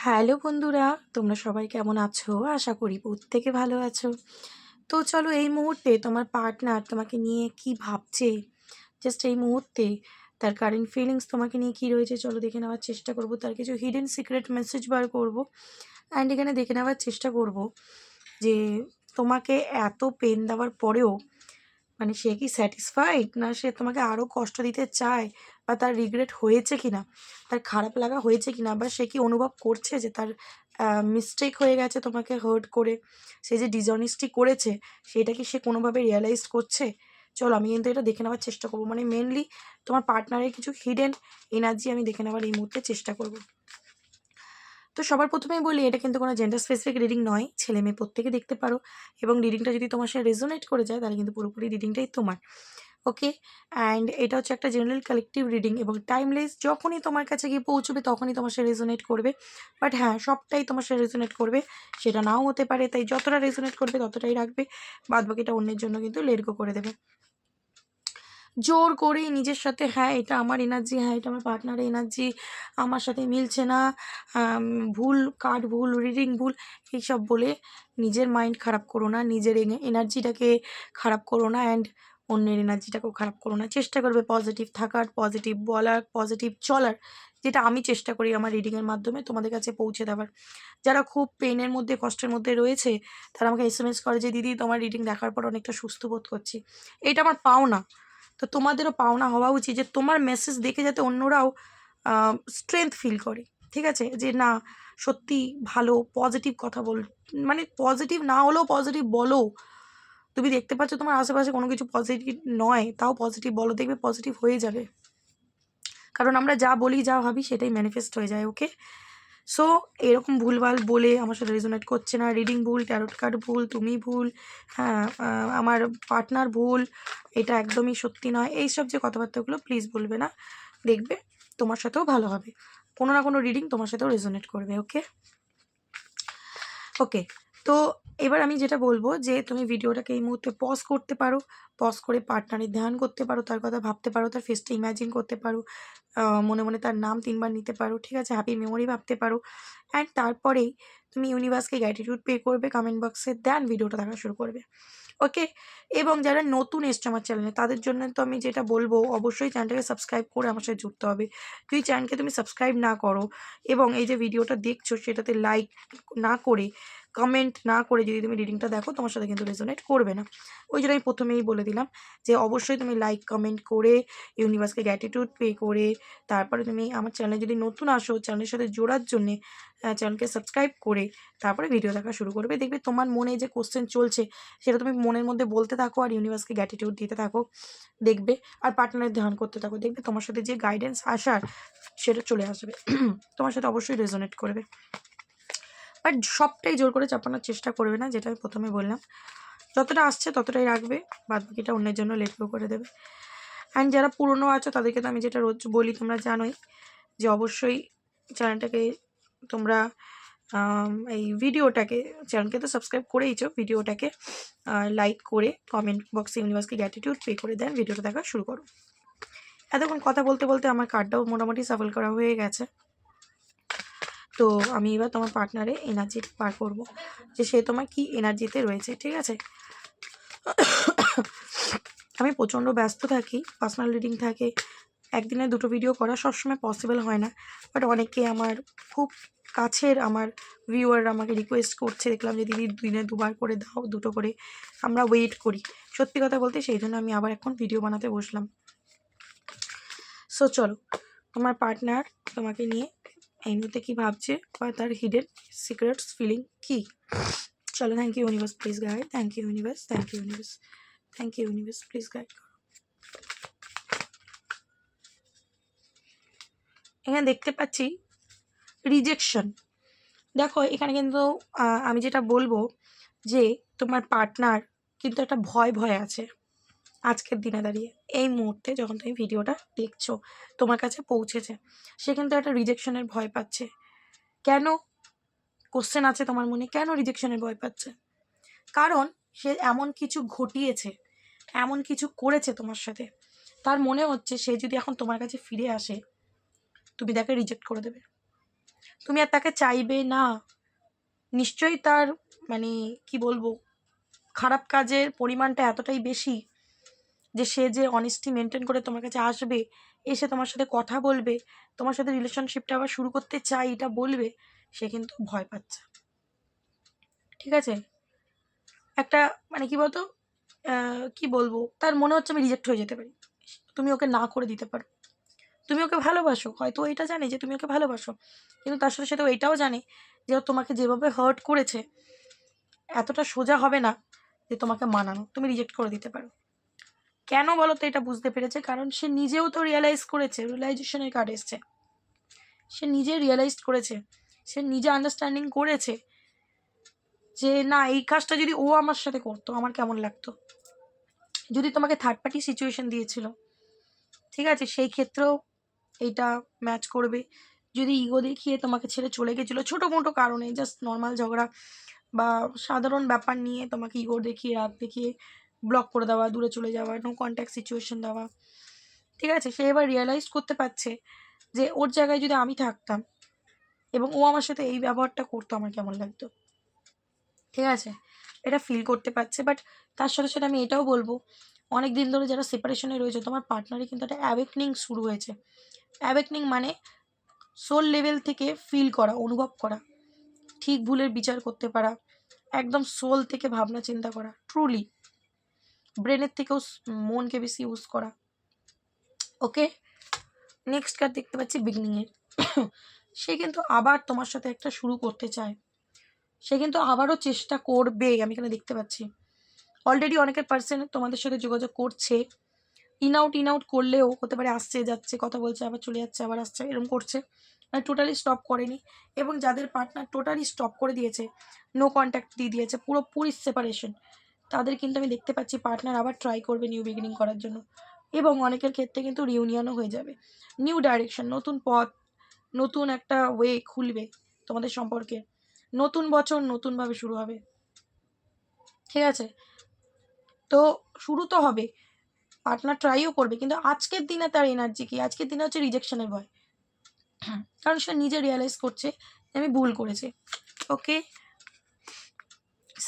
Hello বন্ধুরা, তোমরা সবাই কেমন আছো? আশা করি প্রত্যেকে ভালো আছো। তো চলো এই মুহূর্তে তোমার পার্টনার তোমাকে নিয়ে কি ভাবছে, জাস্ট এই মুহূর্তে তার কারেন্ট ফিলিংস তোমাকে নিয়ে কি রয়েছে চলো দেখে নেওয়ার চেষ্টা করব। তার কিছু হিডেন সিক্রেট মেসেজ বার করব অ্যান্ড এখানে দেখে নেওয়ার চেষ্টা করব যে তোমাকে এত পেন দেওয়ার পরেও মানে সে কি স্যাটিসফাইড, না সে তোমাকে আরও কষ্ট দিতে চায়, বা তার রিগ্রেট হয়েছে কি না, তার খারাপ লাগা হয়েছে কি না, বা সে কি অনুভব করছে যে তার মিস্টেক হয়ে গেছে তোমাকে হার্ট করে, সে যে ডিসঅনেস্টি করেছে সেটা কি সে কোনোভাবে রিয়েলাইজ করছে। চলো আমি কিন্তু এটা দেখে নেওয়ার চেষ্টা করবো, মানে মেনলি তোমার পার্টনারের কিছু হিডেন এনার্জি আমি দেখে নেওয়ার এই মুহূর্তে চেষ্টা করবো। তো সবার প্রথমেই বলি, এটা কিন্তু কোনো জেন্ডার স্পেসিফিক রিডিং নয়, ছেলে মেয়ে প্রত্যেকে দেখতে পারো, এবং রিডিংটা যদি তোমার সাথে রেজোনেট করে যায় তাহলে কিন্তু পুরোপুরি রিডিংটাই তোমার। ওকে, অ্যান্ড এটা হচ্ছে একটা জেনারেল কালেকটিভ রিডিং এবং টাইমলেস, যখনই তোমার কাছে গিয়ে পৌঁছবে তখনই তোমার সাথে রেজোনেট করবে। বাট হ্যাঁ, সবটাই তোমার সাথে রেজোনেট করবে সেটা নাও হতে পারে, তাই যতটা রেজোনেট করবে ততটাই রাখবে, বাদ বাকিটা অন্যের জন্য কিন্তু লেট গো করে দেবে। জোর করেই নিজের সাথে, হ্যাঁ এটা আমার এনার্জি, হ্যাঁ এটা আমার পার্টনারের এনার্জি, আমার সাথে মিলছে না, ভুল কার্ড ভুল, রিডিং ভুল, এইসব বলে নিজের মাইন্ড খারাপ করো না, নিজের এনার্জিটাকে খারাপ করো না, অ্যান্ড অন্যের এনার্জিটাকেও খারাপ করো না। চেষ্টা করবে পজিটিভ থাকার, পজিটিভ বলার, পজিটিভ চলার, যেটা আমি চেষ্টা করি আমার রিডিংয়ের মাধ্যমে তোমাদের কাছে পৌঁছে দেওয়ার। যারা খুব পেনের মধ্যে, কষ্টের মধ্যে রয়েছে, তারা আমাকে এসএমএস করে যে দিদি তোমার রিডিং দেখার পর অনেকটা সুস্থ বোধ করছি। এটা আমার পাওনা, তো তোমাদেরও পাওনা হওয়া উচিত যে তোমার মেসেজ দেখে যাতে অন্যরাও স্ট্রেংথ ফিল করে। ঠিক আছে, যে না সত্যি ভালো পজিটিভ কথা মানে পজিটিভ না হলেও পজিটিভ বলো। তুমি দেখতে পাচ্ছ তোমার আশেপাশে কোনো কিছু পজিটিভ নয়, তাও পজিটিভ বলো, দেখবে পজিটিভ হয়ে যাবে। কারণ আমরা যা বলি যা ভাবি সেটাই ম্যানিফেস্ট হয়ে যায়। ওকে, সো এরকম ভুলভাল বলে আমার সাথে রেজোনেট করছে না, রিডিং ভুল, ট্যারোট কার্ড ভুল, তুমি ভুল, হ্যাঁ আমার পার্টনার ভুল, এটা একদমই সত্যি নয়, এইসব যে কথাবার্তাগুলো প্লিজ বলবে না। দেখবে তোমার সাথেও ভালো হবে, কোনো না কোনো রিডিং তোমার সাথেও রেজোনেট করবে। ওকে ওকে, তো এবার আমি যেটা বলবো যে তুমি ভিডিওটাকে এই মুহূর্তে পজ করতে পারো, পজ করে পার্টনারের ধ্যান করতে পারো, তার কথা ভাবতে পারো, তার ফেসটা ইমাজিন করতে পারো, মনে মনে তার নাম 3বার নিতে পারো, ঠিক আছে, হ্যাপি মেমোরি ভাবতে পারো, অ্যান্ড তারপরেই তুমি ইউনিভার্সকে গ্র্যাটিটিউড পে করবে কমেন্ট বক্সে, দেন ভিডিওটা দেখা শুরু করবে। ওকে, এবং যারা নতুন এসছে আমার চ্যানেলে তাদের জন্য তো আমি যেটা বলবো, অবশ্যই চ্যানেলটাকে সাবস্ক্রাইব করে আমার সাথে জুড়তে হবে। যদি চ্যানেলকে তুমি সাবস্ক্রাইব না করো এবং এই যে ভিডিওটা দেখছো সেটাতে লাইক না করে, কমেন্ট না করে যদি তুমি রিডিংটা দেখো, তোমার সাথে কিন্তু রেজোনেট করবে না। ওই জন্য আমি প্রথমেই বলে দিলাম যে অবশ্যই তুমি লাইক কমেন্ট করে, ইউনিভার্সকে গ্র্যাটিটিউড পে করে, তারপরে তুমি আমার চ্যানেলে যদি নতুন আসো, চ্যানেলের সাথে জোড়ার জন্যে চ্যানেলকে সাবস্ক্রাইব করে তারপরে ভিডিও দেখা শুরু করবে। দেখবে তোমার মনে যে কোশ্চেন চলছে সেটা তুমি মনের মধ্যে বলতে থাকো আর ইউনিভার্সকে গ্র্যাটিটিউড দিতে থাকো, দেখবে, আর পার্টনারের ধ্যান করতে থাকো, দেখবে তোমার সাথে যে গাইডেন্স আসার সেটা চলে আসবে, তোমার সাথে অবশ্যই রেজোনেট করবে। বাট সবটাই জোর করে চাপানোর চেষ্টা করবে না, যেটা আমি প্রথমে বললাম, যতটা আসছে ততটাই রাখবে, বাদ বাকিটা অন্যের জন্য লেট গো করে দেবে। অ্যান্ড যারা পুরনো আছো তাদেরকে তো আমি যেটা রোজ বলি, তোমরা জানোই যে অবশ্যই চ্যানেলটাকে তোমরা এই ভিডিওটাকে, চ্যানেলকে তো সাবস্ক্রাইব করেইছো, ভিডিওটাকে লাইক করে কমেন্ট বক্সে ইউনিভার্সকে গ্র্যাটিটিউড পে করে দেন, ভিডিওটা দেখা শুরু করো। এতক্ষণ কথা বলতে বলতে আমার কার্ডটাও মোটামুটি সাফল করা হয়ে গেছে। তো আমি এবার তোমার পার্টনারে এনার্জি পার করব যে সে তোমার কি এনার্জিতে রয়েছে। ঠিক আছে, আমি প্রচণ্ড ব্যস্ত থাকি, পার্সোনাল রিডিং থাকে, একদিনে 2টো ভিডিও করা সবসময় পসিবল হয় না। বাট অনেকে আমার খুব কাছের আমার ভিউয়াররা আমাকে রিকোয়েস্ট করছে, দেখলাম যে দিদি দিনে 2বার করে দাও, 2টো করে, আমরা ওয়েট করি। সত্যি কথা বলতে সেই জন্য আমি আবার এখন ভিডিও বানাতে বসলাম। সো চলো, তোমার পার্টনার তোমাকে নিয়ে এই মুহূর্তে কী ভাবছে বা তার হিডেন সিক্রেটস ফিলিং কী। চলো, thank you universe, please guide, thank you universe, thank you universe, thank you universe, please guide. এখানে দেখতে পাচ্ছি রিজেকশন। দেখো এখানে কিন্তু আমি যেটা বলবো যে তোমার পার্টনার কিন্তু একটা ভয় ভয় আছে আজকের দিনে দাঁড়িয়ে, এই মুহূর্তে যখন তুমি ভিডিওটা দেখছো, তোমার কাছে পৌঁছেছে, সে কিন্তু একটা রিজেকশনের ভয় পাচ্ছে। কেন? কোশ্চেন আছে তোমার মনে, কেন রিজেকশনের ভয় পাচ্ছে? কারণ সে এমন কিছু ঘটিয়েছে, এমন কিছু করেছে তোমার সাথে, তার মনে হচ্ছে সে যদি এখন তোমার কাছে ফিরে আসে তুমি তাকে রিজেক্ট করে দেবে। তুমি আর তাকে চাইবে না। নিশ্চয়ই তার মানে কি বলবো, খারাপ কাজের পরিমাণটা এতটাই বেশি যে সে যে অনেস্টি মেনটেন করে তোমার কাছে আসবে, এসে তোমার সাথে কথা বলবে, তোমার সাথে রিলেশনশিপটা আবার শুরু করতে চাই এটা বলবে, সে কিন্তু ভয় পাচ্ছে। ঠিক আছে, একটা মানে কি বলতো, কি বলবো, তার মনে হচ্ছে আমি রিজেক্ট হয়ে যেতে পারি, তুমি ওকে না করে দিতে পারো। তুমি ওকে ভালোবাসো, হয়তো এটা জানে যে তুমি ওকে ভালোবাসো, কিন্তু তার সাথে সাথে ও এটাও জানে যে ও তোমাকে যেভাবে হার্ট করেছে এতটা সোজা হবে না যে তোমাকে মানানো, তুমি রিজেক্ট করে দিতে পারো। কেন বলো তো এটা বুঝতে পেরেছে? কারণ সে নিজেও তো রিয়েলাইজ করেছে, রিয়েলাইজেশনের কার্ড এসছে, সে নিজে রিয়েলাইজ করেছে, সে নিজে আন্ডারস্ট্যান্ডিং করেছে যে না, এই কাজটা যদি ও আমার সাথে করতো আমার কেমন লাগতো। যদি তোমাকে থার্ড পার্টি সিচুয়েশন দিয়েছিল, ঠিক আছে, সেই ক্ষেত্রেও এইটা ম্যাচ করবে। যদি ইগো দেখিয়ে তোমাকে ছেড়ে চলে গেছিলো ছোটো মোটো কারণে, জাস্ট নর্মাল ঝগড়া বা সাধারণ ব্যাপার নিয়ে তোমাকে ইগো দেখিয়ে, রাগ দেখিয়ে ব্লক করে দেওয়া, দূরে চলে যাওয়া, নো কন্ট্যাক্ট সিচুয়েশন দেওয়া, ঠিক আছে, সে এবার রিয়েলাইজ করতে পারছে যে ওর জায়গায় যদি আমি থাকতাম এবং ও আমার সাথে এই ব্যবহারটা করতো আমার কেমন লাগতো। ঠিক আছে, এটা ফিল করতে পারছে। বাট তার সাথে সাথে আমি এটাও বলবো, অনেক দিন ধরে যারা সেপারেশনে রয়েছে তোমার পার্টনারে কিন্তু একটা অ্যাওয়েকনিং শুরু হয়েছে। অ্যাওয়েকনিং মানে সোল লেভেল থেকে ফিল করা, অনুভব করা, ঠিক ভুলের বিচার করতে পারা, একদম সোল থেকে ভাবনা চিন্তা করা, ট্রুলি ব্রেনের থেকেও মনকে বেশি ইউজ করা। ওকে, নেক্সট কার্ড দেখতে পাচ্ছি বিগিনিংয়ের। সে কিন্তু আবার তোমার সাথে একটা শুরু করতে চায়, সে কিন্তু আবারও চেষ্টা করবে, আমি এখানে দেখতে পাচ্ছি। অলরেডি অনেকের পার্সন তোমাদের সাথে যোগাযোগ করছে, ইন আউট করলেও হতে পারে, আসছে যাচ্ছে, কথা বলছে, আবার চলে যাচ্ছে, আবার আসছে, এরকম করছে, মানে টোটালি স্টপ করেনি। এবং যাদের পার্টনার টোটালি স্টপ করে দিয়েছে, নো কন্ট্যাক্ট দিয়ে দিয়েছে, পুরোপুরি সেপারেশন, তাদের কিন্তু আমি দেখতে পাচ্ছি পার্টনার আবার ট্রাই করবে নিউ বিগিনিং করার জন্য। এবং অনেকের ক্ষেত্রে কিন্তু রিউনিয়নও হয়ে যাবে, নিউ ডাইরেকশন, নতুন পথ, নতুন একটা ওয়ে খুলবে তোমাদের সম্পর্কে, নতুন বছর নতুনভাবে শুরু হবে। ঠিক আছে, তো শুরু তো হবে, পার্টনার ট্রাইও করবে, কিন্তু আজকের দিনে তার এনার্জি কি, আজকের দিনে হচ্ছে রিজেকশনের ভয়। কারণ সে নিজে রিয়েলাইজ করছে যে আমি ভুল করেছি। ওকে,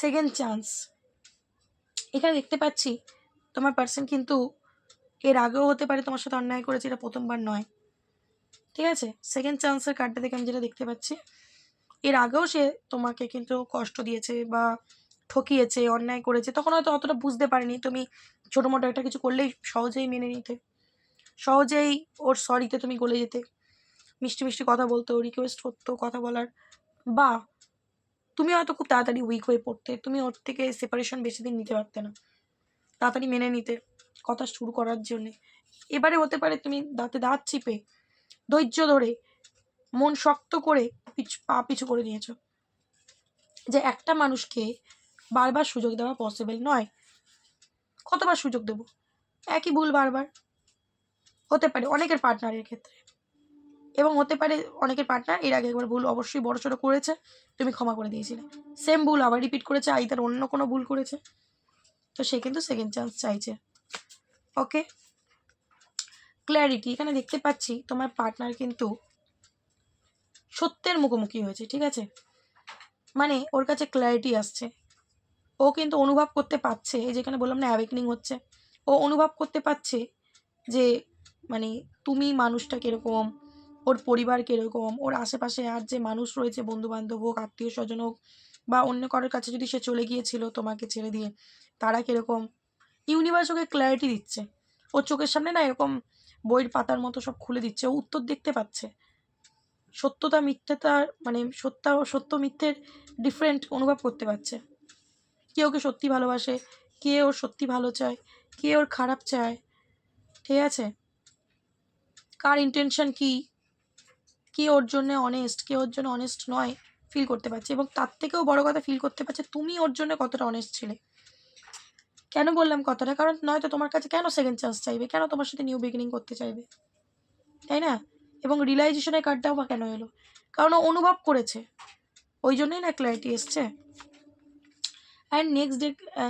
সেকেন্ড চান্স এখানে দেখতে পাচ্ছি। তোমার পার্সন কিন্তু এর আগেও হতে পারে তোমার সাথে অন্যায় করেছে, এটা প্রথমবার নয়। ঠিক আছে, সেকেন্ড চান্সের কার্ডটা দেখে আমি যেটা দেখতে পাচ্ছি, এর আগেও সে তোমাকে কিন্তু কষ্ট দিয়েছে বা ঠকিয়েছে, অন্যায় করেছে, তখন হয়তো অতটা বুঝতে পারেনি, তুমি ছোটো মোটো একটা কিছু করলেই সহজেই মেনে নিতে, সহজেই ওর সরিতে তুমি গলে যেতে, মিষ্টি মিষ্টি কথা বলতো, রিকোয়েস্ট করতো কথা বলার, বা তুমি হয়তো খুব তাড়াতাড়ি উইক হয়ে পড়তে, তুমি ওর থেকে সেপারেশন বেশি দিন নিতে পারতে না, তাড়াতাড়ি মেনে নিতে কথা শুরু করার জন্যে। এবারে হতে পারে তুমি দাঁতে দাঁত চিপে ধৈর্য ধরে মন শক্ত করে পা পিছু করে নিয়েছো, যে একটা মানুষকে বারবার সুযোগ দেওয়া পসিবল নয়, কতবার সুযোগ দেবো, একই ভুল বারবার। হতে পারে অনেকের পার্টনারের ক্ষেত্রে, এবং হতে পারে অনেকের পার্টনার এর আগে একবার ভুল অবশ্যই বড়সড় করেছে, তুমি ক্ষমা করে দিয়েছিলে, সেম ভুল আবার রিপিট করেছে, আইদার অন্য কোনো ভুল করেছে, তো সে কিন্তু সেকেন্ড চান্স চাইছে। ওকে, ক্ল্যারিটি এখানে দেখতে পাচ্ছি, তোমার পার্টনার কিন্তু সত্যের মুখোমুখি হয়েছে। ঠিক আছে, মানে ওর কাছে ক্ল্যারিটি আসছে, ও কিন্তু অনুভব করতে পারছে, এই যেখানে বললাম না অ্যাওয়েকনিং হচ্ছে, ও অনুভব করতে পারছে যে মানে তুমি মানুষটা কীরকম, ওর পরিবার কীরকম, ওর আশেপাশে আর যে মানুষ রয়েছে, বন্ধুবান্ধব হোক, আত্মীয় স্বজন হোক, বা অন্য কারোর কাছে যদি সে চলে গিয়েছিল তোমাকে ছেড়ে দিয়ে, তারা কীরকম। ইউনিভার্স ওকে ক্ল্যারিটি দিচ্ছে, ওর চোখের সামনে না এরকম বইয়ের পাতার মতো সব খুলে দিচ্ছে, ও উত্তর দেখতে পাচ্ছে, সত্যতা মিথ্যাটার মানে সত্য মিথ্যের ডিফারেন্ট অনুভব করতে পারছে, কে ওকে সত্যি ভালোবাসে, কে ওর সত্যি ভালো চায়, কে ওর খারাপ চায়। ঠিক আছে, কার ইন্টেনশন কি, কে ওর জন্য অনেস্ট, কে ওর জন্য অনেস্ট নয়, ফিল করতে পারছে। এবং তার থেকেও বড় কথা ফিল করতে পারছে তুমি ওর জন্য কতটা অনেস্ট ছিলে। কেন বললাম কথাটা, কারণ নয়তো তোমার কাছে কেন সেকেন্ড চান্স চাইবে, কেন তোমার সাথে নিউ বিগিনিং করতে চাইবে, তাই না? এবং রিয়েলাইজেশনের কার্ডটাও বা কেন এলো, কারণ ও অনুভব করেছে, ওই জন্যই না ক্ল্যারিটি এসছে। অ্যান্ড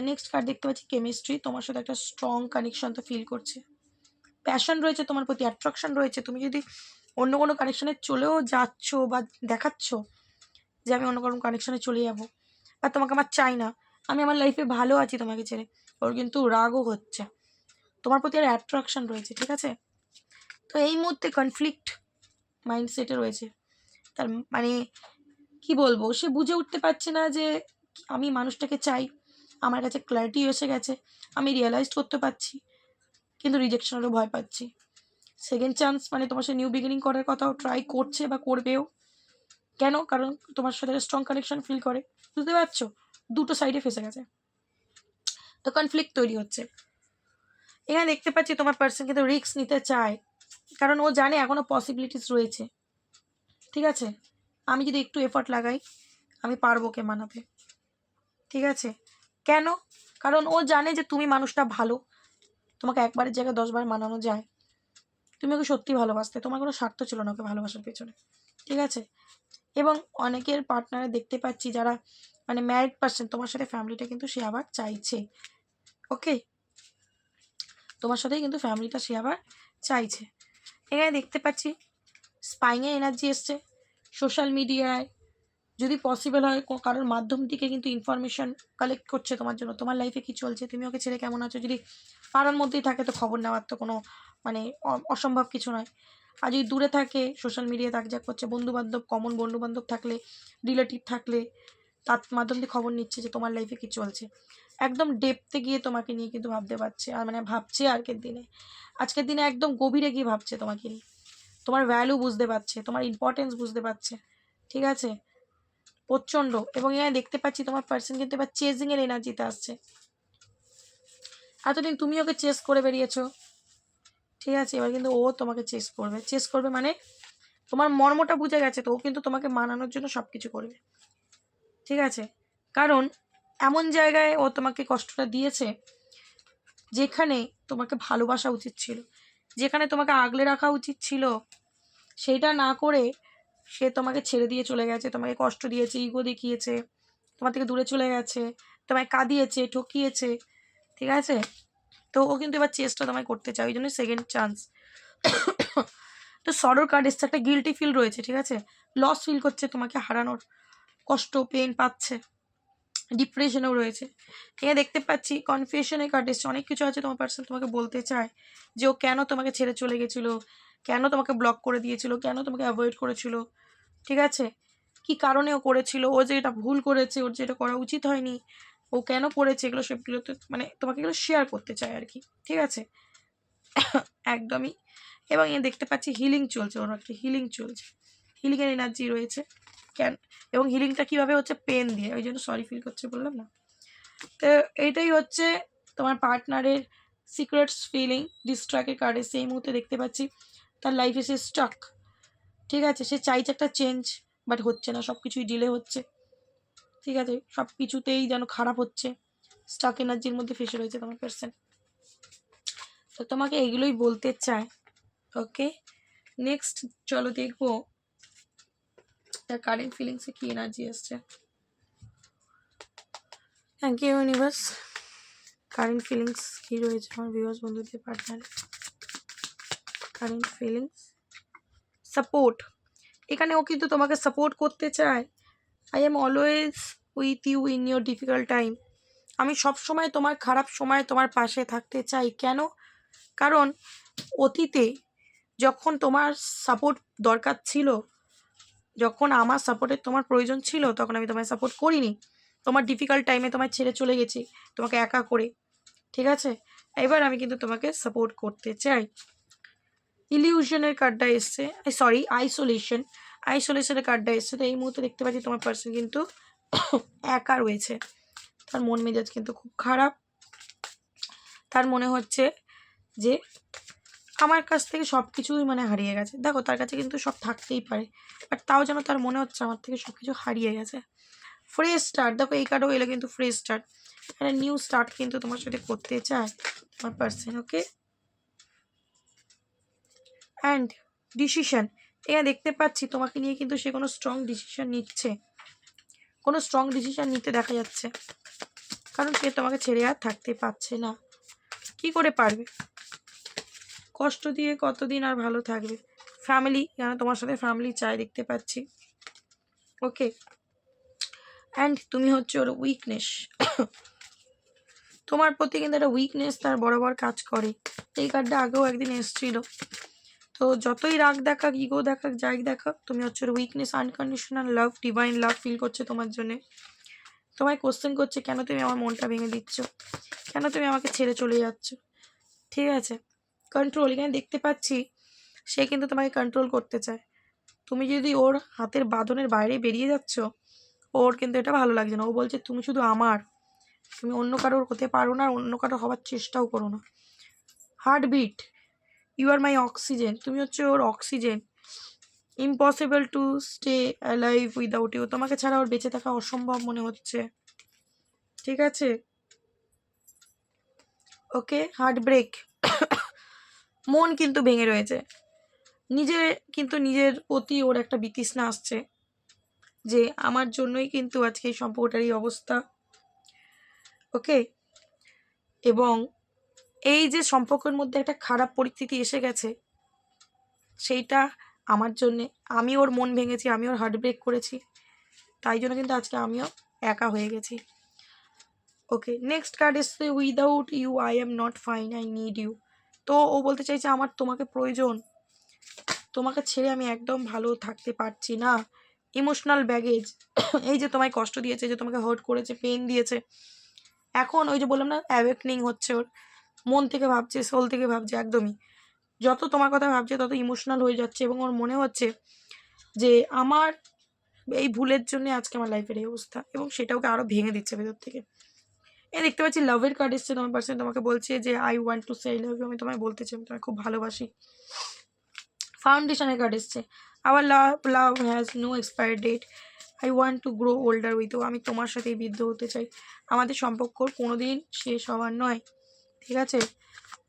নেক্সট কার্ড দেখতে পাচ্ছি কেমিস্ট্রি, তোমার সাথে একটা স্ট্রং কানেকশন তো ফিল করছে, প্যাশন রয়েছে তোমার প্রতি, অ্যাট্রাকশন রয়েছে। তুমি যদি অন্য কোনো কানেকশনে চলেও যাচ্ছ বা দেখাচ্ছ যে আমি অন্য কোনো কানেকশনে চলে যাবো, আর তোমাকে আমার চাই না, আমি আমার লাইফে ভালো আছি তোমাকে ছেড়ে, ওর কিন্তু রাগও হচ্ছে, তোমার প্রতি আর অ্যাট্রাকশন রয়েছে, ঠিক আছে। তো এই মুহূর্তে কনফ্লিক্ট মাইন্ডসেটে রয়েছে, তার মানে কি বলবো, সে বুঝে উঠতে পারছে না যে আমি মানুষটাকে চাই, আমার কাছে ক্ল্যারিটি এসে গেছে, আমি রিয়েলাইজ করতে পারছি, কিন্তু রিজেকশনেরও ভয় পাচ্ছি। সেকেন্ড চান্স মানে তোমার সাথে নিউ বিগিনিং করার কথাও ট্রাই করছে বা করবেও, কেন? কারণ তোমার সাথে স্ট্রং কানেকশন ফিল করে, বুঝতে পারছো, দুটো সাইডে ফেসে গেছে, তো কনফ্লিক্ট তৈরি হচ্ছে। এখানে দেখতে পাচ্ছি তোমার পার্সন কিন্তু রিস্ক নিতে চায়, কারণ ও জানে এখনো পসিবিলিটিস রয়েছে, ঠিক আছে, আমি যদি একটু এফর্ট লাগাই আমি পারবো ওকে মানাতে, ঠিক আছে। কেন? কারণ ও জানে যে তুমি মানুষটা ভালো, তোমাকে একবারের জায়গায় 10 বার মানানো যায়, তুমি ওকে সত্যি ভালোবাসতে, তোমার কোনো স্বার্থ ছিল না ওকে ভালোবাসার পেছনে, ঠিক আছে। এবং অনেকের পার্টনারে দেখতে পাচ্ছি যারা মানে ম্যারিড পার্সন, তোমার সাথে ফ্যামিলিটা কিন্তু সে আবার চাইছে, ওকে, তোমার সাথেই কিন্তু ফ্যামিলিটা সে আবার চাইছে। এখানে দেখতে পাচ্ছি স্পাইংয়ে এনার্জি এসছে, সোশ্যাল মিডিয়ায় যদি পসিবল হয় কারোর মাধ্যম থেকে কিন্তু ইনফরমেশন কালেক্ট করছে তোমার জন্য, তোমার লাইফে কী চলছে, তুমি ওকে ছেড়ে কেমন আছো, যদি পাড়ার মধ্যেই থাকে তো খবর নেওয়ার তো কোনো মানে অসম্ভব কিছু নয়, আর যদি দূরে থাকে সোশ্যাল মিডিয়ায় তাক করছে, বন্ধুবান্ধব, কমন বন্ধুবান্ধব থাকলে, রিলেটিভ থাকলে তার মাধ্যম দিয়ে খবর নিচ্ছে যে তোমার লাইফে কী চলছে, একদম ডেপথে গিয়ে তোমাকে নিয়ে কিন্তু ভাবতে পারছে, আর মানে ভাবছে আজকের দিনে একদম গভীরে গিয়ে ভাবছে তোমাকে নিয়ে, তোমার ভ্যালু বুঝতে পারছে, তোমার ইম্পর্টেন্স বুঝতে পারছে, ঠিক আছে, প্রচণ্ড। এবং এখানে দেখতে পাচ্ছি তোমার পার্সন কিন্তু এবার চেজিংয়ের এনার্জিতে আসছে, এতদিন তুমি ওকে চেস করে বেরিয়েছো, ঠিক আছে, এবার কিন্তু ও তোমাকে চেস করবে মানে তোমার মর্মটা বুঝে গেছে, তো ও কিন্তু তোমাকে মানানোর জন্য সব কিছু করবে, ঠিক আছে। কারণ এমন জায়গায় ও তোমাকে কষ্টটা দিয়েছে যেখানে তোমাকে ভালোবাসা উচিত ছিল, যেখানে তোমাকে আগলে রাখা উচিত ছিল, সেইটা না করে সে তোমাকে ছেড়ে দিয়ে চলে গেছে, তোমাকে কষ্ট দিয়েছে, ইগো দেখিয়েছে, তোমার থেকে দূরে চলে গেছে, তোমায় কাঁদিয়েছে, ঠকিয়েছে, ঠিক আছে। তো ও কিন্তু এবার চেষ্টা তোমায় করতে চায়, ওই জন্য সেকেন্ড চান্স। তো সরোর কার্ড এসছে, একটা গিল্টি ফিল রয়েছে, ঠিক আছে, লস ফিল করছে, তোমাকে হারানোর কষ্ট পেন পাচ্ছে, ডিপ্রেশনেও রয়েছে। এখানে দেখতে পাচ্ছি কনফিউশনের কার্ড এসছে, অনেক কিছু আছে তোমার পার্সন তোমাকে বলতে চায় যে ও কেন তোমাকে ছেড়ে চলে গেছিলো, কেন তোমাকে ব্লক করে দিয়েছিল, কেন তোমাকে অ্যাভয়েড করেছিল, ঠিক আছে, কি কারণে ও করেছিল, ও যে এটা ভুল করেছে, ওর যে এটা করা উচিত হয়নি, ও কেন করেছে, এগুলো সবগুলো তো মানে তোমাকে এগুলো শেয়ার করতে চায় আর কি, ঠিক আছে, একদমই। এবং এ দেখতে পাচ্ছি হিলিং চলছে, ওর একটা হিলিং চলছে, হিলিংয়ের এনার্জি রয়েছে, কেন, এবং হিলিংটা কীভাবে হচ্ছে, পেন দিয়ে, ওই জন্য সরি ফিল করছে বললাম না। তো এইটাই হচ্ছে তোমার পার্টনারের সিক্রেটস ফিলিং। ডিস্ট্রাক্টের কার্ডে সেই মুহূর্তে দেখতে পাচ্ছি তার লাইফে সে স্টাক, ঠিক আছে, সে চাইছে একটা চেঞ্জ, বাট হচ্ছে না, সব কিছুই ডিলে হচ্ছে, ঠিক আছে, সব কিছুতেই যেন খারাপ হচ্ছে, স্টাক এনার্জির মধ্যে ফেসে রয়েছে তোমার পার্সন, তো তোমাকে এইগুলোই বলতে চায়, ওকে। নেক্সট চলো দেখবো তার কারেন্ট ফিলিংসে কি এনার্জি আসছে। Thank you universe. Current feelings কী রয়েছে আমার ভিউয়ার্স বন্ধুদের পার্টনার, কারেন্ট ফিলিংস সাপোর্ট, এখানে ও কিন্তু তোমাকে সাপোর্ট করতে চায়, I am always with you in your difficult time, আমি সবসময় তোমার খারাপ সময় তোমার পাশে থাকতে চাই, কেন? কারণ অতীতে যখন তোমার সাপোর্ট দরকার ছিল, যখন আমার সাপোর্টের তোমার প্রয়োজন ছিল, তখন আমি তোমায় সাপোর্ট করিনি, তোমার ডিফিকাল্ট টাইমে তোমায় ছেড়ে চলে গেছি তোমাকে একা করে, ঠিক আছে, এবার আমি কিন্তু তোমাকে সাপোর্ট করতে চাই। ইলিউশনের কার্ডটা এসছে, সরি আইসোলেশনের কার্ডটা এসছে, তো এই মুহূর্তে দেখতে পাচ্ছি তোমার পার্সন কিন্তু একা রয়েছে, তার মন মেজাজ কিন্তু খুব খারাপ, তার মনে হচ্ছে যে আমার কাছ থেকে সব কিছুই মানে হারিয়ে গেছে, দেখো তার কাছে কিন্তু সব থাকতেই পারে, বাট তাও যেন তার মনে হচ্ছে আমার থেকে সব কিছু হারিয়ে গেছে। ফ্রেশ স্টার্ট, দেখো এই কার্ডও এলো কিন্তু ফ্রেশ স্টার্ট, একটা নিউ স্টার্ট কিন্তু তোমার সাথে করতে চায় তোমার পার্সন, ওকে। অ্যান্ড ডিসিশন, এখানে দেখতে পাচ্ছি তোমাকে নিয়ে কিন্তু সে কোনো স্ট্রং ডিসিশন নিচ্ছে, কোনো স্ট্রং ডিসিশন নিতে দেখা যাচ্ছে, কারণ সে তোমাকে ছেড়ে আর থাকতে পারছে না, কি করে পারবে, কষ্ট দিয়ে কতদিন আর ভালো থাকবে, ফ্যামিলি, কেন তোমার সাথে ফ্যামিলি চাই দেখতে পাচ্ছি। ওকে, অ্যান্ড তুমি হচ্ছে ওর উইকনেস। তোমার প্রতি কিন্তু একটা উইকনেস তার বরাবর কাজ করে। এই কার্ডটা আগেও একদিন এসেছিল। তো যতই রাগ দেখাক, ইগো দেখাক, যাই দেখাক, তুমি হচ্ছে ওর weakness. Unconditional love, divine love feel করছে তোমার জন্যে। তোমায় কোশ্চেন করছে, কেন তুমি আমার মনটা ভেঙে দিচ্ছ, কেন তুমি আমাকে ছেড়ে চলে যাচ্ছ। ঠিক আছে, কন্ট্রোল। এখানে দেখতে পাচ্ছি সে কিন্তু তোমাকে কন্ট্রোল করতে চায়। তুমি যদি ওর হাতের বাঁধনের বাইরে বেরিয়ে যাচ্ছ, ওর কিন্তু এটা ভালো লাগছে না। ও বলছে তুমি শুধু আমার, তুমি অন্য কারোর হতে পারো না, অন্য কারোর হওয়ার চেষ্টাও করো না। Heartbeat, you are my oxygen, তুমি হচ্ছে ওর oxygen. Impossible to stay alive without you, তোমাকে ছাড়া ওর বেঁচে থাকা অসম্ভব মনে হচ্ছে। ঠিক আছে, ওকে। হার্ট ব্রেক, মন কিন্তু ভেঙে রয়েছে। নিজের প্রতি ওর একটা বিতৃষ্ণা আসছে যে আমার জন্যই কিন্তু আজকে এই সম্পর্কটার এই অবস্থা। ওকে, এবং এই যে সম্পর্কের মধ্যে একটা খারাপ পরিস্থিতি এসে গেছে, সেইটা আমার জন্যে। আমি ওর মন ভেঙেছি, আমি ওর হার্ট ব্রেক করেছি, তাই জন্য কিন্তু আজকে আমিও একা হয়ে গেছি। ওকে, নেক্সট কার্ড এসছে without you I am not fine, I need you. তো ও বলতে চাইছে আমার তোমাকে প্রয়োজন, তোমাকে ছেড়ে আমি একদম ভালো থাকতে পারছি না। ইমোশনাল ব্যাগেজ, এই যে তোমায় কষ্ট দিয়েছে, যে তোমাকে হার্ট করেছে, পেন দিয়েছে, এখন ওই যে বললাম না, অ্যাওয়েকনিং হচ্ছে ওর। মন থেকে ভাবছে, সোল থেকে ভাবছে, একদমই যত তোমার কথা ভাবছে তত ইমোশনাল হয়ে যাচ্ছে। এবং ওর মনে হচ্ছে যে আমার এই ভুলের জন্য আজকে আমার লাইফের এই অবস্থা, এবং সেটা ওকে আরও ভেঙে দিচ্ছে ভেতর থেকে। দেখতে পাচ্ছি লাভের কার্ড এসছে, তোমার পার্সন তোমাকে বলছে যে I want to say love you, আমি তোমায় বলতে চাই আমি তোমায় খুব ভালোবাসি। ফাউন্ডেশনের কার্ড এসছে, our love has no expire date, I want to grow older with you, আমি তোমার সাথেই বৃদ্ধ হতে চাই, আমাদের সম্পর্ক কোনোদিন শেষ হওয়ার নয়। ঠিক আছে,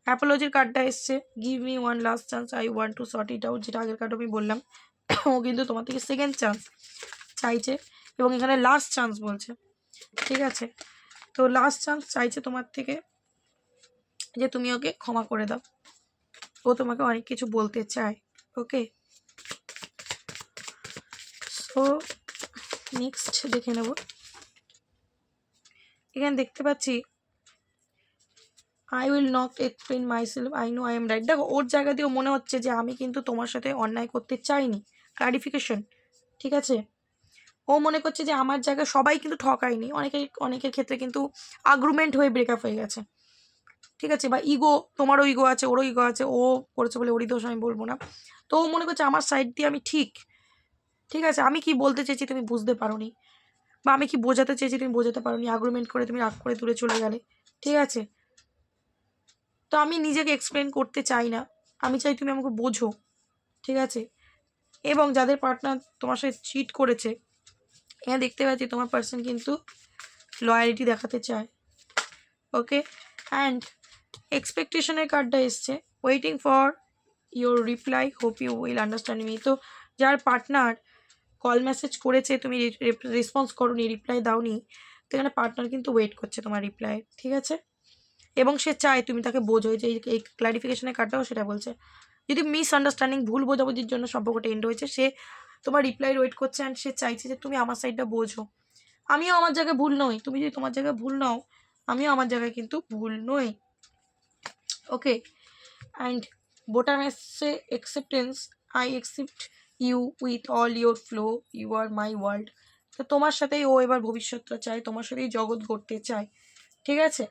অ্যাপোলজির কার্ডটা এসছে, give me one last chance, I want two sort it out, যেটা আগের কার্ড আমি বললাম। ও কিন্তু তোমার থেকে সেকেন্ড চান্স চাইছে, এবং এখানে লাস্ট চান্স বলছে। ঠিক আছে, তো লাস্ট চান্স চাইছে তোমার থেকে, যে তুমি ওকে ক্ষমা করে দাও। ও তোমাকে অনেক কিছু বলতে চায়। ওকে, সো নেক্সট দেখে নেব। এখানে দেখতে পাচ্ছি I will not explain myself, I know I am right. দেখো ওর জায়গা দিয়েও মনে হচ্ছে যে আমি কিন্তু তোমার সাথে অন্যায় করতে চাইনি, ক্লারিফিকেশন। ঠিক আছে, ও মনে করছে যে আমার জায়গায় সবাই কিন্তু ঠকায়নি, অনেকের ক্ষেত্রে কিন্তু আর্গুমেন্ট হয়ে ব্রেকআপ হয়ে গেছে। ঠিক আছে, বা ইগো, তোমারও ইগো আছে, ওরও ইগো আছে, ও করেছে বলে ওরই দোষ আমি বলবো না। তো ও মনে করছে আমার সাইড দিয়ে আমি ঠিক। ঠিক আছে, আমি কি বলতে চেয়েছি তুমি বুঝতে পারোনি, বা আমি কি বোঝাতে চেয়েছি তুমি বোঝাতে পারোনি, আর্গুমেন্ট করে তুমি রাগ করে দূরে চলে গেলে। ঠিক আছে, তো আমি নিজেকে এক্সপ্লেন করতে চাই না, আমি চাই তুমি আমাকে বোঝো। ঠিক আছে, এবং যাদের পার্টনার তোমার সাথে চিট করেছে, এখানে দেখতে পাচ্ছি তোমার পার্সন কিন্তু লয়ালিটি দেখাতে চায়। ওকে, অ্যান্ড এক্সপেকটেশনের কার্ডটা এসছে, waiting for your reply, hope you will understand me. তো যার পার্টনার কল মেসেজ করেছে, তুমি রেসপন্স করোনি, রিপ্লাই দাওনি, তো এখানে পার্টনার কিন্তু ওয়েট করছে তোমার রিপ্লাই। ঠিক আছে, এবং সে চায় তুমি তাকে বোঝো, যে এই ক্লারিফিকেশনের কার্ডটাও সেটা বলছে। যদি মিসআন্ডারস্ট্যান্ডিং, ভুল বোঝাবুঝির জন্য সম্পর্কটা এন্ড হয়েছে, সে তোমার রিপ্লাই ওয়েট করছে, অ্যান্ড সে চাইছে যে তুমি আমার সাইডটা বোঝো। আমিও আমার জায়গায় ভুল নই, তুমি যদি তোমার জায়গায় ভুল নাও, আমিও আমার জায়গায় কিন্তু ভুল নই। ওকে, অ্যান্ড বোটাম এসছে acceptance, I accept you with all your flow, you are my world. তো তোমার সাথেই ও এবার ভবিষ্যৎটা চায়, তোমার সাথেই জগৎ গড়তে চায়। ঠিক আছে,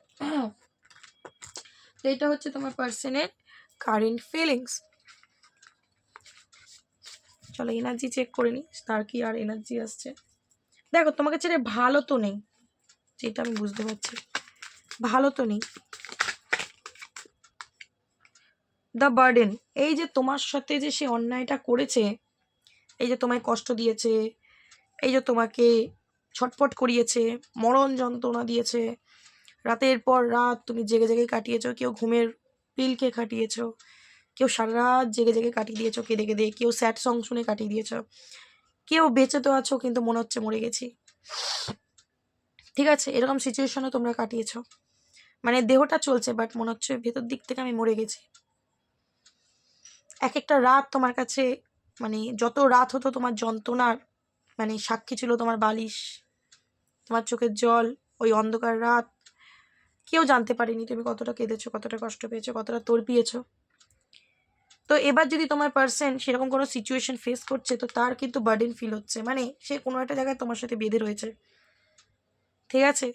তো এটা হচ্ছে তোমার পার্সনের কারেন্ট ফিলিংস। চলো এনার্জি চেক করে নিই, তার কি আর এনার্জি আসছে। দেখো তোমাকে ছেড়ে ভালো তো নেই, যেটা আমি বুঝতে পারছি, ভালো তো নেই। দ্য বার্ডেন, এই যে তোমার সাথে যে সে অন্যায়টা করেছে, এই যে তোমায় কষ্ট দিয়েছে, এই যে তোমাকে ছটফট করিয়েছে, মরণ যন্ত্রণা দিয়েছে, রাতের পর রাত তুমি জেগে জেগে কাটিয়েছো, কেউ ঘুমের পিল খেয়ে কাটিয়েছো, কেউ সারা রাত জেগে জেগে কাটিয়ে দিয়েছো কেঁদে কেঁদে, কেউ স্যাড সং শুনে কাটিয়ে দিয়েছো, কেউ বেঁচে তো আছো কিন্তু মনে হচ্ছে মরে গেছি। ঠিক আছে, এরকম সিচুয়েশনও তোমরা কাটিয়েছো, মানে দেহটা চলছে বাট মনে হচ্ছে ভেতর দিক থেকে আমি মরে গেছি। এক একটা রাত তোমার কাছে মানে যত রাত হতো তোমার যন্ত্রণার মানে সাক্ষী ছিল তোমার বালিশ, তোমার চোখের জল, ওই অন্ধকার রাত। কেউ জানতে পারেনি তুমি কতটা কেঁদেছো, কতটা কষ্ট পেয়েছো, কতটা তড়পিয়েছো। তো এবার যদি তোমার পার্সন সেরকম কোনো সিচুয়েশন ফেস করছে, তো তার কিন্তু বার্ডেন ফিল হচ্ছে, মানে সে কোনো একটা জায়গায় তোমার সাথে বেঁধে রয়েছে, ঠিক আছে?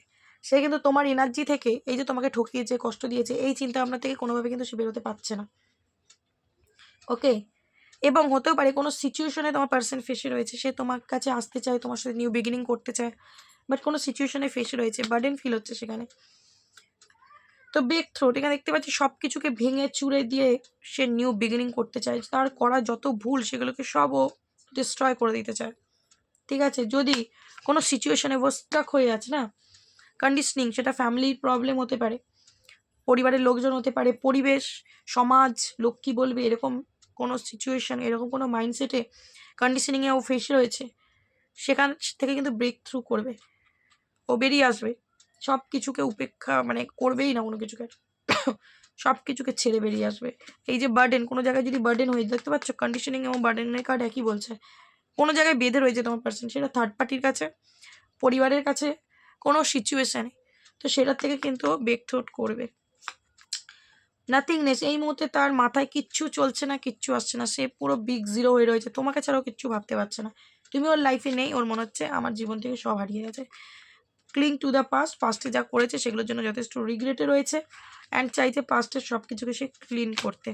সে কিন্তু তোমার এনার্জি থেকে, এই যে তোমাকে ঠকিয়েছে, কষ্ট দিয়েছে, এই চিন্তা ভাবনা থেকে কোনোভাবে কিন্তু সে বেরোতে পারছে না। ওকে, এবং হতেও পারে কোনো সিচুয়েশনে তোমার পার্সন ফেসে রয়েছে, সে তোমার কাছে আসতে চায়, তোমার সাথে নিউ বিগিনিং করতে চায়, বাট কোনো সিচুয়েশনে ফেসে রয়েছে, বার্ডেন ফিল হচ্ছে সেখানে। তো ব্রেক থ্রোট এখানে দেখতে পাচ্ছি সব কিছুকে ভেঙে চুড়ে দিয়ে সে নিউ বিগিনিং করতে চায়, তার করা যত ভুল সেগুলোকে সবও ডিস্ট্রয় করে দিতে চায়, ঠিক আছে? যদি কোনো সিচুয়েশনে ও স্টাক হয়ে আছে না, কন্ডিশনিং, সেটা ফ্যামিলির প্রবলেম হতে পারে, পরিবারের লোকজন হতে পারে, পরিবেশ, সমাজ, লোক কী বলবে, এরকম কোনো সিচুয়েশন, এরকম কোনো মাইন্ডসেটে কন্ডিশনিংয়ে ও ফেসে রয়েছে, সেখান থেকে কিন্তু ব্রেক থ্রু করবে, ও বেরিয়ে আসবে, সব কিছুকে উপেক্ষা মানে করবেই না, কোনো কিছুকে সব কিছুকে ছেড়ে বেরিয়ে আসবে। এই যে বার্ডেন, কোনো জায়গায় যদি বার্ডেন হয়ে, দেখতে পাচ্ছ কন্ডিশনিং এবং বার্ডেনের কার্ড একই বলছে, কোনো জায়গায় বেঁধে রয়েছে তোমার পার্সন, সেটা থার্ড পার্টির কাছে, পরিবারের কাছে, কোনো সিচুয়েশানে, তো সেটার থেকে কিন্তু ব্রেক থ্রু করবে। নাথিংনেস, এই মুহূর্তে তার মাথায় কিচ্ছু চলছে না, কিচ্ছু আসছে না, সে পুরো বিগ জিরো হয়ে রয়েছে, তোমাকে ছাড়াও কিচ্ছু ভাবতে পারছে না, তুমি ওর লাইফে নেই, ওর মনে হচ্ছে আমার জীবন থেকে সব হারিয়ে গেছে। ক্লিং টু দ্য পাস্ট, পাস্টে যা করেছে সেগুলোর জন্য যথেষ্ট রিগ্রেটে রয়েছে, অ্যান্ড চাইছে পাস্টের সব কিছুকে সে ক্লিন করতে।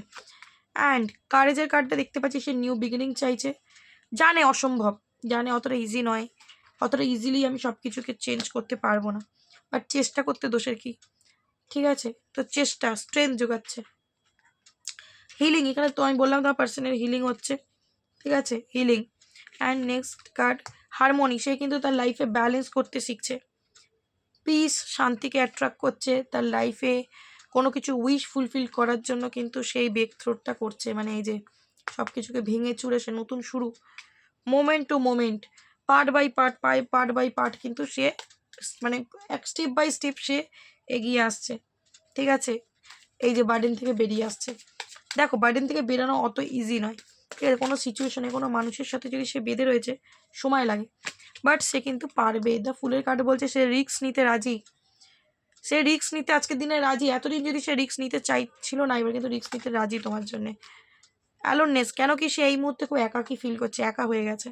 অ্যান্ড কারেজের কার্ডটা দেখতে পাচ্ছি, সে নিউ বিগিনিং চাইছে, জানে অসম্ভব, জানে অতটা ইজি নয়, অতটা ইজিলি আমি সব কিছুকে চেঞ্জ করতে পারবো না, বাট চেষ্টা করতে দোষের কি, ঠিক আছে? তো চেষ্টা স্ট্রেংথ যোগাচ্ছে। হিলিং, এখানে তো আমি বললাম তোমার পার্সনের হিলিং হচ্ছে, ঠিক আছে? Healing. And next card harmony, সে কিন্তু তার লাইফে ব্যালেন্স করতে শিখছে, পিস, শান্তিকে অ্যাট্রাক্ট করছে তার লাইফে, কোনো কিছু উইশ ফুলফিল করার জন্য কিন্তু সেই ব্রেক থ্রোটা করছে, মানে এই যে সব কিছুকে ভেঙে চুড়ে সে নতুন শুরু, moment to moment, part by part কিন্তু সে মানে এক স্টেপ বাই স্টেপ সে এগিয়ে আসছে, ঠিক আছে? এই যে বার্ডেন থেকে বেরিয়ে আসছে, দেখো বার্ডেন থেকে বেরানো অত ইজি নয়, ঠিক আছে? কোনো সিচুয়েশনে কোনো মানুষের সাথে যদি সে বেঁধে রয়েছে, সময় লাগে, বাট সে কিন্তু পারবে। দ্য ফুলের কার্ড বলছে সে রিস্ক নিতে রাজি, সে রিস্ক নিতে আজকের দিনে রাজি, এতদিন যদি সে রিস্ক নিতে চাইছিল না, এবার কিন্তু রিস্ক নিতে রাজি তোমার জন্যে। অ্যালোননেস, কেন কি সে এই মুহূর্তে খুব একাকী ফিল করছে, একা হয়ে গেছে।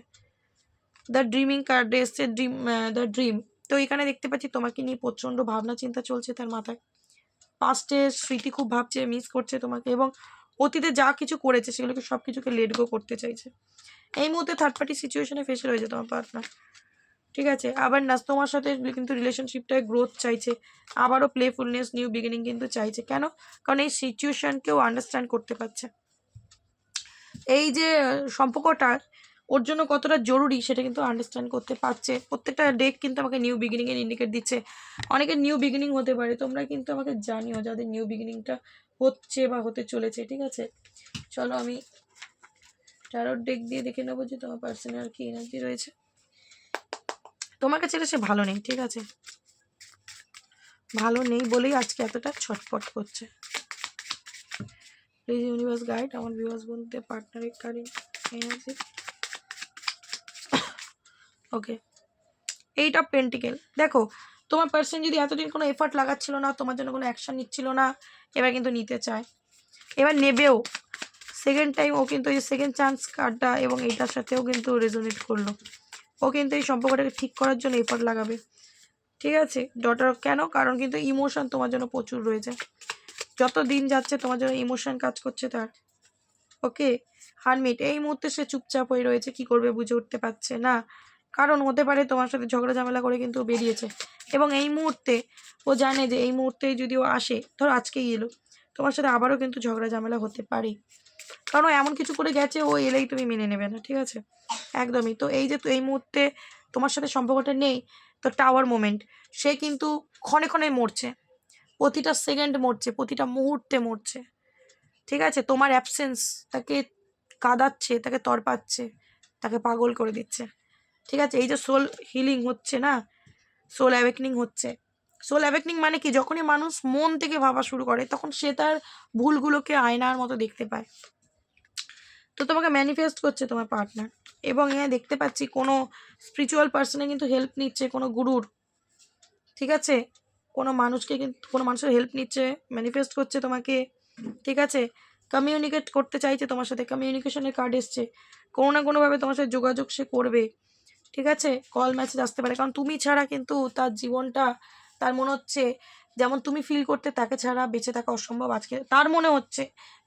দ্য ড্রিমিং কার্ডে এসছে দ্য ড্রিম, তো এখানে দেখতে পাচ্ছি তোমাকে নিয়ে প্রচণ্ড ভাবনা চিন্তা চলছে তার মাথায়, পাস্টের স্মৃতি খুব ভাবছে, মিস করছে তোমাকে, এবং অতীতে যা কিছু করেছে সেগুলোকে সব কিছুকে লেট গো করতে চাইছে। এই মুহূর্তে থার্ড পার্টি সিচুয়েশনে ফেসে রয়েছে তোমার পার্টনার, ঠিক আছে? আবার না তোমার সাথে কিন্তু রিলেশনশিপটায় গ্রোথ চাইছে, আবারও প্লেফুলনেস, নিউ বিগিনিং কিন্তু চাইছে, কেন? কারণ এই সিচুয়েশনকেও আন্ডারস্ট্যান্ড করতে পারছে, এই যে সম্পর্কটা ওর জন্য কতটা জরুরি সেটা কিন্তু আন্ডারস্ট্যান্ড করতে পারছে। প্রত্যেকটা ডেক কিন্তু আমাকে নিউ বিগিনিংয়ের ইন্ডিকেট দিচ্ছে, অনেকের নিউ বিগিনিং হতে পারে, তোমরা কিন্তু আমাকে জানিও যাদের নিউ বিগিনিংটা হচ্ছে বা হতে চলেছে, ঠিক আছে? চলো আমি ট্যারোট ডেক দিয়ে দেখে নেবো যে তোমার পার্সোনাল কি এনার্জি রয়েছে। তোমার কাছে সে ভালো নেই, ঠিক আছে? ভালো নেই বলেই আজকে এতটা ছটপট করছে। প্লিজ ইউনিভার্স গাইড আমার ভিউয়ার্স বন্ধুদের পার্টনারের caring energy. Okay, eight of pentacle, দেখো তোমার পার্সন যদি এতদিন কোনো এফার্ট লাগাচ্ছিল না, তোমার জন্য কোনো অ্যাকশন নিচ্ছিল না, এবার কিন্তু নিতে চায়, এবার নেবেও। সেকেন্ড টাইম ও কিন্তু এই সেকেন্ড চান্স কার্ডটা এবং এইটার সাথেও কিন্তু রেজোনেট করলো, ও কিন্তু এই সম্পর্কটাকে ঠিক করার জন্য এফার্ট লাগাবে, ঠিক আছে? ডটার, কেন? কারণ কিন্তু ইমোশন তোমার জন্য প্রচুর রয়েছে, যত দিন যাচ্ছে তোমার জন্য ইমোশন কাজ করছে তার। ওকে, হারমিট, এই মুহূর্তে সে চুপচাপ হয়ে রয়েছে, কি করবে বুঝে উঠতে পারছে না, কারণ হতে পারে তোমার সাথে ঝগড়া ঝামেলা করে কিন্তু বেরিয়েছে, এবং এই মুহূর্তে ও জানে যে এই মুহূর্তে যদি ও আসে, ধরো আজকেই এলো, তোমার সাথে আবারও কিন্তু ঝগড়া ঝামেলা হতে পারে, কারণ ও এমন কিছু করে গেছে, ও এলেই তুমি মেনে নেবে না, ঠিক আছে? একদমই। তো এই যে তো এই মুহূর্তে তোমার সাথে সম্পর্কটা নেই, তো টাওয়ার মোমেন্ট, সে কিন্তু ক্ষণে ক্ষণে মরছে, প্রতিটা সেকেন্ড মরছে, প্রতিটা মুহূর্তে মরছে, ঠিক আছে? তোমার অ্যাবসেন্স তাকে কাঁদাচ্ছে, তাকে তড়পাচ্ছে, তাকে পাগল করে দিচ্ছে, ঠিক আছে? এই যে সোল হিলিং হচ্ছে না, সোল অ্যাওয়েকনিং হচ্ছে, সোল অ্যাওয়েকনিং মানে কি, যখনই মানুষ মন থেকে ভাবা শুরু করে তখন সে তার ভুলগুলোকে আয়নার মতো দেখতে পায়, তো তোমাকে ম্যানিফেস্ট করছে তোমার পার্টনার, এবং এখানে দেখতে পাচ্ছি কোনো স্পিরিচুয়াল পার্সনে কিন্তু হেল্প নিচ্ছে, কোনো গুরুর, ঠিক আছে, কোনো মানুষকে কিন্তু কোনো মানুষের হেল্প নিচ্ছে, ম্যানিফেস্ট করছে তোমাকে, ঠিক আছে, কমিউনিকেট করতে চাইছে তোমার সাথে, কমিউনিকেশনের কার্ড এসছে, কোনো না কোনোভাবে তোমার সাথে যোগাযোগ সে করবে, ঠিক আছে, কল মেসেজ আসতে পারে, কারণ তুমি ছাড়া কিন্তু তার জীবনটা, তার মনে হচ্ছে যেমন তুমি ফিল করতে তাকে ছাড়া বেঁচে থাকা অসম্ভব, আজকে তার মনে হচ্ছে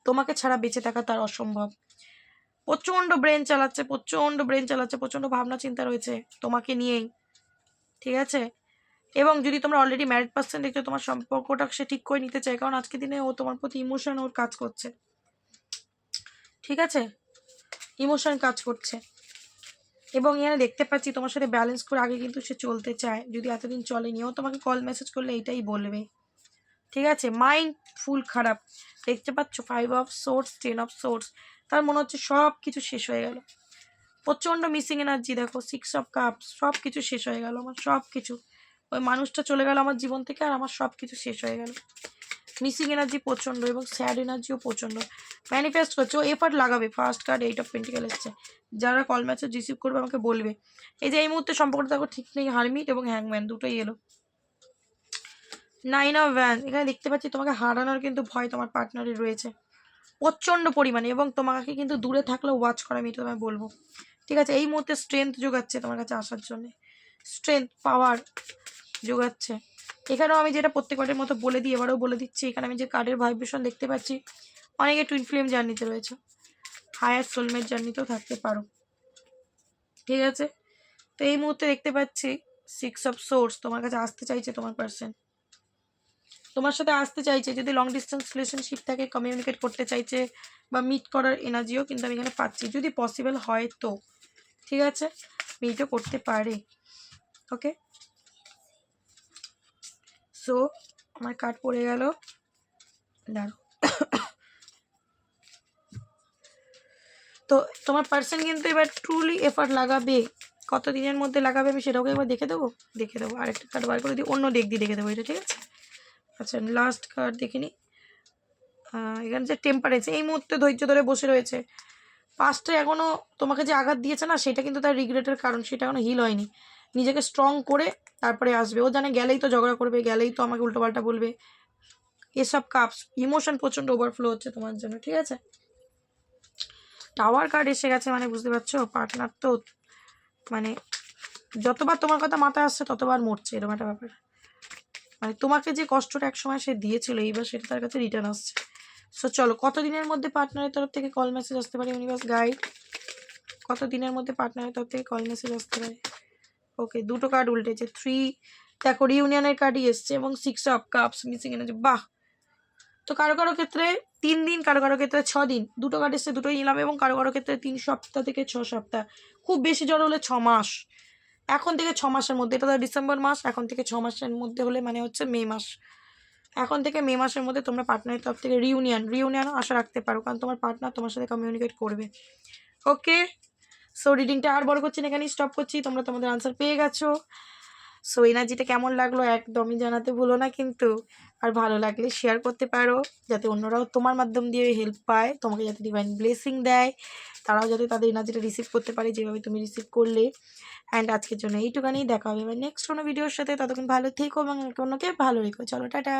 তোমাকে ছাড়া বেঁচে থাকা তার অসম্ভব। প্রচণ্ড ব্রেন চালাচ্ছে, প্রচণ্ড ভাবনা চিন্তা রয়েছে তোমাকে নিয়েই, ঠিক আছে। এবং যদি তোমরা অলরেডি ম্যারিড পার্সন দেখছো, তোমার সম্পর্কটা সে ঠিক করে নিতে চায়, কারণ আজকে দিনে ও তোমার প্রতি ইমোশন ওর কাজ করছে, ঠিক আছে, ইমোশন কাজ করছে। এবং এখানে দেখতে পাচ্ছি তোমার সাথে ব্যালেন্স করে আগে কিন্তু সে চলতে চায়, যদি এতদিন চলেনি, ও তোমাকে কল মেসেজ করলে এইটাই বলবে, ঠিক আছে। মাইন্ড ফুল খারাপ, দেখতে পাচ্ছ 5 অফ সোর্স, 10 অফ সোর্স, তার মনে হচ্ছে সব কিছু শেষ হয়ে গেল, প্রচণ্ড মিসিং এনার্জি, দেখো 6 অফ কাপস, সব কিছু শেষ হয়ে গেল আমার, সব কিছু, ওই মানুষটা চলে গেল আমার জীবন থেকে আর আমার সব কিছু শেষ হয়ে গেল, মিসিং এনার্জি প্রচণ্ড, এবং স্যাড এনার্জিও প্রচণ্ড। ম্যানিফেস্ট করছে, ও এফার্ট লাগাবে। ফার্স্ট কার্ড 8 অফ পেন্টিকেল এসছে, যারা কল মেসেজ রিসিভ করবে আমাকে বলবে। এই যে এই মুহূর্তে সম্পর্কটা দেখো ঠিক নেই, হারমিট এবং হ্যাংম্যান দুটোই এলো। 9 অফ ভ্যান, এখানে দেখতে পাচ্ছি তোমাকে হারানোর কিন্তু ভয় তোমার পার্টনারের রয়েছে প্রচণ্ড পরিমাণে, এবং তোমাকে কিন্তু দূরে থাকলেও ওয়াচ করা, আমি এটা তোমায় বলবো, ঠিক আছে। এই মুহূর্তে স্ট্রেংথ যোগাচ্ছে তোমার কাছে আসার জন্য, স্ট্রেংথ পাওয়ার যোগাচ্ছে। এখানেও আমি যেটা প্রত্যেকবারের মতো বলে দিই, এবারেও বলে দিচ্ছি, এখানে আমি যে কার্ডের ভাইব্রেশন দেখতে পাচ্ছি, অনেকে টুইন ফ্লেম জার্নিতে রয়েছে, হায়ার সোলমেট জার্নিতেও থাকতে পারো, ঠিক আছে। তো এই মুহূর্তে দেখতে পাচ্ছি 6 অফ সোর্স, তোমার কাছে আসতে চাইছে তোমার পার্সন, তোমার সাথে আসতে চাইছে, যদি লং ডিস্টেন্স রিলেশনশিপ থাকে কমিউনিকেট করতে চাইছে, বা মিট করার এনার্জিও কিন্তু আমি এখানে পাচ্ছি, যদি পসিবল হয় তো, ঠিক আছে, মিটও করতে পারে, ওকে। সো আমার কার্ড পড়ে গেল, দাঁড়ো। তো তোমার পার্সন কিন্তু এবার ট্রুলি এফার্ট লাগাবে, কত দিনের মধ্যে লাগাবে আমি সেটাও একবার দেখে দেবো, আরেকটা কার্ড বার করে দিই, অন্য ডেক দিয়ে দেখে দেবো এটা, ঠিক আছে। আচ্ছা, লাস্ট কার্ড দেখে নিই। এখানে যে টেম্পারেচার, এই মুহূর্তে ধৈর্য ধরে বসে রয়েছে, পাস্টে এখনও তোমাকে যে আঘাত দিয়েছে না, সেটা কিন্তু তার রিগ্রেটের কারণ, সেটা এখনও হিল হয়নি, নিজেকে স্ট্রং করে তারপরে আসবে, ও জানে গেলেই তো ঝগড়া করবে, গেলেই তো আমাকে উল্টোপাল্টা বলবে, এসব কাপস ইমোশন প্রচণ্ড ওভারফ্লো হচ্ছে তোমার জন্য, ঠিক আছে। টাওয়ার কার্ড এসে গেছে, মানে বুঝতে পারছো পার্টনার তো মানে যতবার তোমার কথা মাথায় আসছে ততবার মরছে, এরকম একটা ব্যাপার, মানে তোমাকে যে কষ্টটা একসময় সে দিয়েছিল, এইবার সেটা তার কাছে রিটার্ন আসছে। সো চলো, কতদিনের মধ্যে পার্টনারের তরফ থেকে কল মেসেজ আসতে পারে, ইউনিভার্স গাইড, কতদিনের মধ্যে পার্টনারের তরফ থেকে কল মেসেজ আসতে পারে। ওকে, দুটো কার্ড উল্টেছে, 3, দেখো রিউনিয়নের কার্ডই এসছে, এবং 6 অফ কাপস মিসিং এনেছে, বাহ। তো কারো কারো ক্ষেত্রে 3 দিন, কারো কারো ক্ষেত্রে 6 দিন, দুটো কার্ড এসছে, দুটোই নিলাম, এবং কারো কারো ক্ষেত্রে 3 সপ্তাহ থেকে 6 সপ্তাহ, খুব বেশি জ্বর হলে 6 মাস, এখন থেকে 6 মাসের মধ্যে, এটা তো ডিসেম্বর মাস, এখন থেকে 6 মাসের মধ্যে হলে মানে হচ্ছে মে মাস, এখন থেকে মে মাসের মধ্যে তোমরা পার্টনারের তরফ থেকে রিউনিয়নও আশা রাখতে পারো, কারণ তোমার পার্টনার তোমার সাথে কমিউনিকেট করবে, ওকে। সো রিডিংটা আর বড় করছি না, এখানেই স্টপ করছি, তোমরা তোমাদের আনসার পেয়ে গেছো। সো এনার্জিটা কেমন লাগলো একদমই জানাতে ভুলো না কিন্তু, আর ভালো লাগলে শেয়ার করতে পারো, যাতে অন্যরাও তোমার মাধ্যম দিয়ে হেল্প পায়, তোমাকে যাতে ডিভাইন ব্লেসিং দেয়, তারাও যাতে তাদের এনার্জিটা রিসিভ করতে পারে যেভাবে তুমি রিসিভ করলে। অ্যান্ড আজকের জন্য এইটুখানি, দেখা হবে এবার নেক্সট কোনো ভিডিওর সাথে, ততক্ষণ ভালো থেকো এবং অন্যকে ভালো রেখো, চলো টাটা।